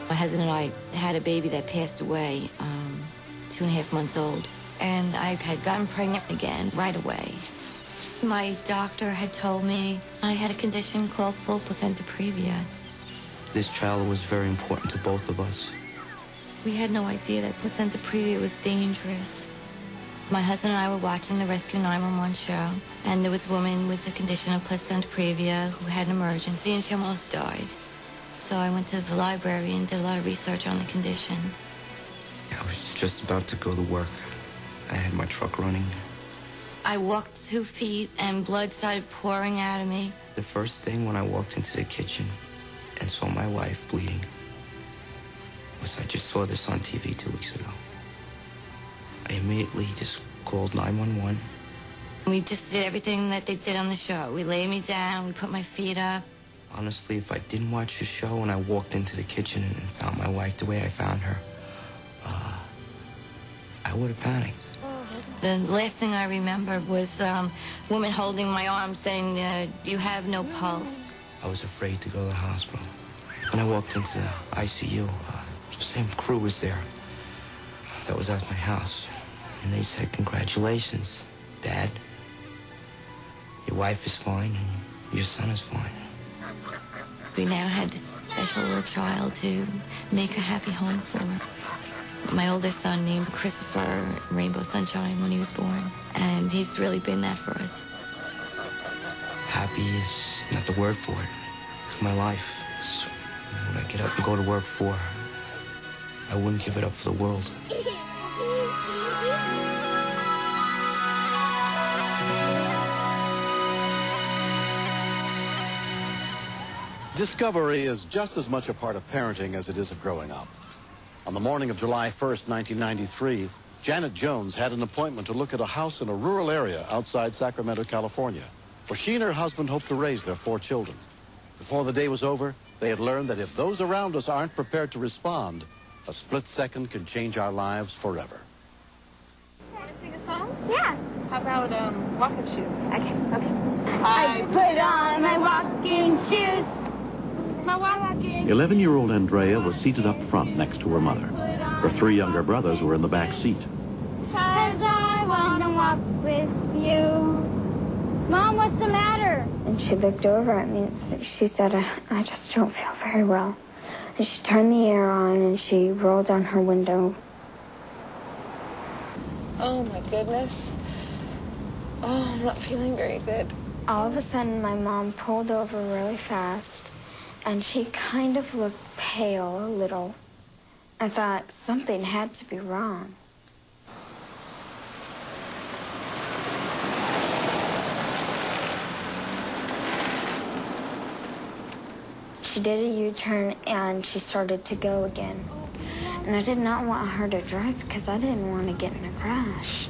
My husband and I had a baby that passed away, 2.5 months old. And I had gotten pregnant again right away. My doctor had told me I had a condition called full placenta previa. This child was very important to both of us. We had no idea that placenta previa was dangerous. My husband and I were watching the Rescue 911 show, and there was a woman with a condition of placenta previa who had an emergency, and she almost died. So I went to the library and did a lot of research on the condition. I was just about to go to work. I had my truck running. I walked 2 feet, and blood started pouring out of me. The first thing when I walked into the kitchen and saw my wife bleeding was I just saw this on TV 2 weeks ago. I immediately just called 911. We just did everything that they did on the show. We laid me down, we put my feet up. Honestly, if I didn't watch the show and I walked into the kitchen and found my wife the way I found her, I would have panicked. The last thing I remember was a woman holding my arm saying, you have no pulse. I was afraid to go to the hospital. When I walked into the ICU, the same crew was there that was at my house. And they said, congratulations, Dad. Your wife is fine and your son is fine. We now had this special little child to make a happy home for. My older son named Christopher Rainbow Sunshine when he was born, and he's really been that for us. Happy is not the word for it. It's my life. It's what I get up and go to work for. I wouldn't give it up for the world. Discovery is just as much a part of parenting as it is of growing up. On the morning of July 1st, 1993, Janet Jones had an appointment to look at a house in a rural area outside Sacramento, California, where she and her husband hoped to raise their 4 children. Before the day was over, they had learned that if those around us aren't prepared to respond, a split second can change our lives forever. Want to sing a song? Yeah. How about walking shoes? Okay. I put on my walking shoes. My walking. 11-year-old Andrea was seated up front next to her mother. Her 3 younger brothers were in the back seat. 'Cause I want to walk with you. Mom, what's the matter? And she looked over at me and she said, I just don't feel very well. And she turned the air on and she rolled down her window. Oh, my goodness. Oh, I'm not feeling very good. All of a sudden, my mom pulled over really fast, and she kind of looked pale a little. I thought something had to be wrong. She did a U-turn, and she started to go again. And I did not want her to drive because I didn't want to get in a crash.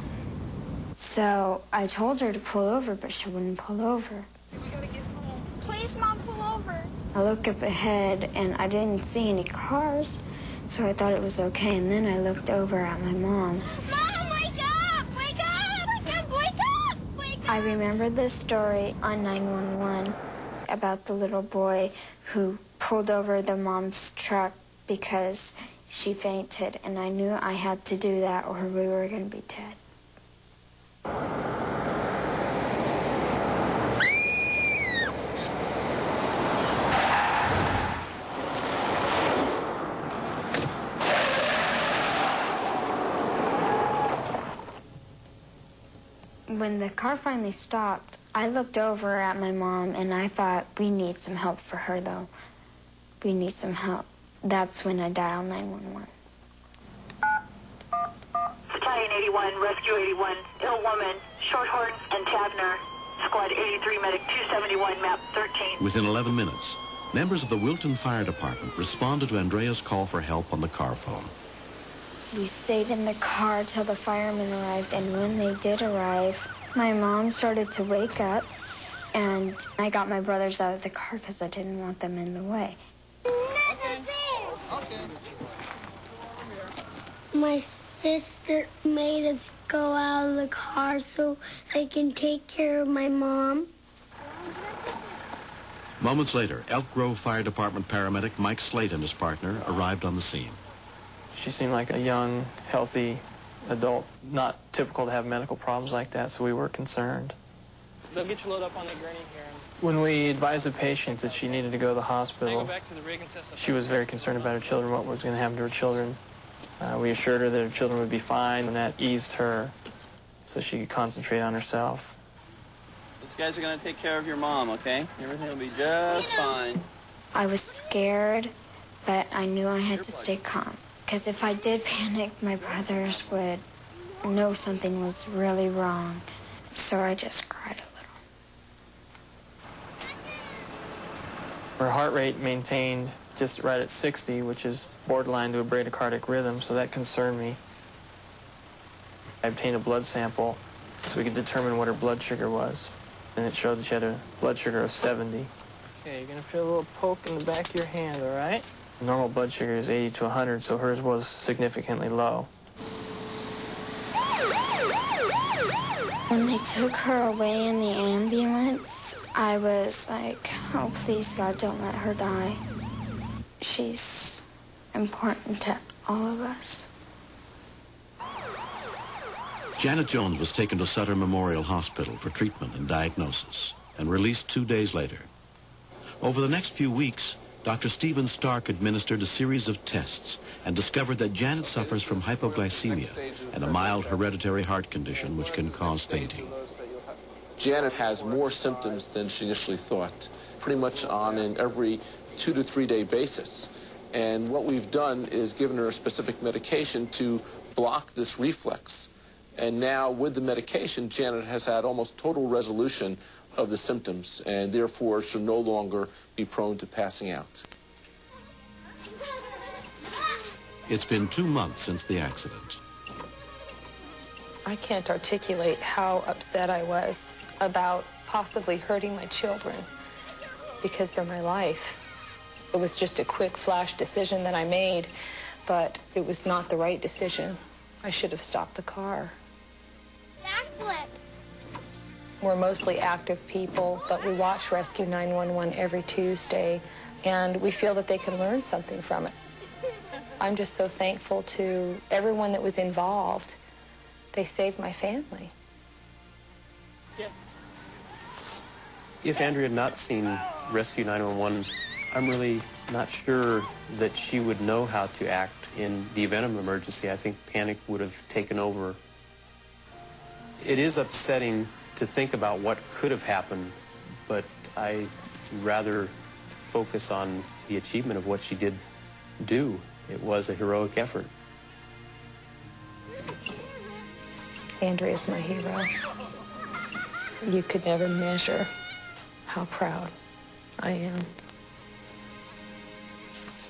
So I told her to pull over, but she wouldn't pull over. We gotta get home. Please, Mom, pull over. I looked up ahead, and I didn't see any cars, so I thought it was okay. And then I looked over at my mom. Mom, wake up! Wake up! Wake up! Wake up! Wake up! I remembered this story on 911 about the little boy who pulled over the mom's truck because she fainted, and I knew I had to do that or we were going to be dead. When the car finally stopped, I looked over at my mom and I thought, we need some help for her though. We need some help. That's when I dialed 911. Battalion 81, Rescue 81, ill woman, Shorthorn and Tavner. Squad 83, Medic 271, map 13. Within 11 minutes, members of the Wilton Fire Department responded to Andrea's call for help on the car phone. We stayed in the car till the firemen arrived, and when they did arrive, my mom started to wake up, and I got my brothers out of the car because I didn't want them in the way. Okay. My sister made us go out of the car so I can take care of my mom. Moments later, Elk Grove Fire Department paramedic Mike Slate and his partner arrived on the scene. She seemed like a young, healthy adult, not typical to have medical problems like that, so we were concerned. They'll get you loaded up on the gurney here. When we advised the patient that she needed to go to the hospital, she was very concerned about her children, what was going to happen to her children. We assured her that her children would be fine, and that eased her so she could concentrate on herself. These guys are going to take care of your mom, okay? Everything will be just fine. I was scared, but I knew I had to stay calm. Because if I did panic, my brothers would know something was really wrong. So I just cried a little. Her heart rate maintained just right at 60, which is borderline to a bradycardic rhythm, so that concerned me. I obtained a blood sample so we could determine what her blood sugar was, and it showed that she had a blood sugar of 70. Okay, you're going to feel a little poke in the back of your hand, all right? Normal blood sugar is 80 to 100, so hers was significantly low. When they took her away in the ambulance, I was like, oh, please, God, don't let her die. She's important to all of us. Janet Jones was taken to Sutter Memorial Hospital for treatment and diagnosis and released 2 days later. Over the next few weeks, Dr. Stephen Stark administered a series of tests and discovered that Janet suffers from hypoglycemia and a mild hereditary heart condition which can cause fainting. Janet has more symptoms than she initially thought, pretty much on an every 2 to 3 day basis. And what we've done is given her a specific medication to block this reflex. And now with the medication, Janet has had almost total resolution of the symptoms and therefore should no longer be prone to passing out. It's been 2 months since the accident. I can't articulate how upset I was about possibly hurting my children because they're my life. It was just a quick flash decision that I made, but it was not the right decision. I should have stopped the car. Backflip. We're mostly active people, but we watch Rescue 911 every Tuesday, and we feel that they can learn something from it. I'm just so thankful to everyone that was involved. They saved my family. If Andrea had not seen Rescue 911, I'm really not sure that she would know how to act in the event of an emergency. I think panic would have taken over. It is upsetting to think about what could have happened, but I rather focus on the achievement of what she did do. It was a heroic effort. Andrea's my hero. You could never measure how proud I am.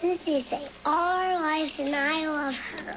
Sissy saved all our lives, and I love her.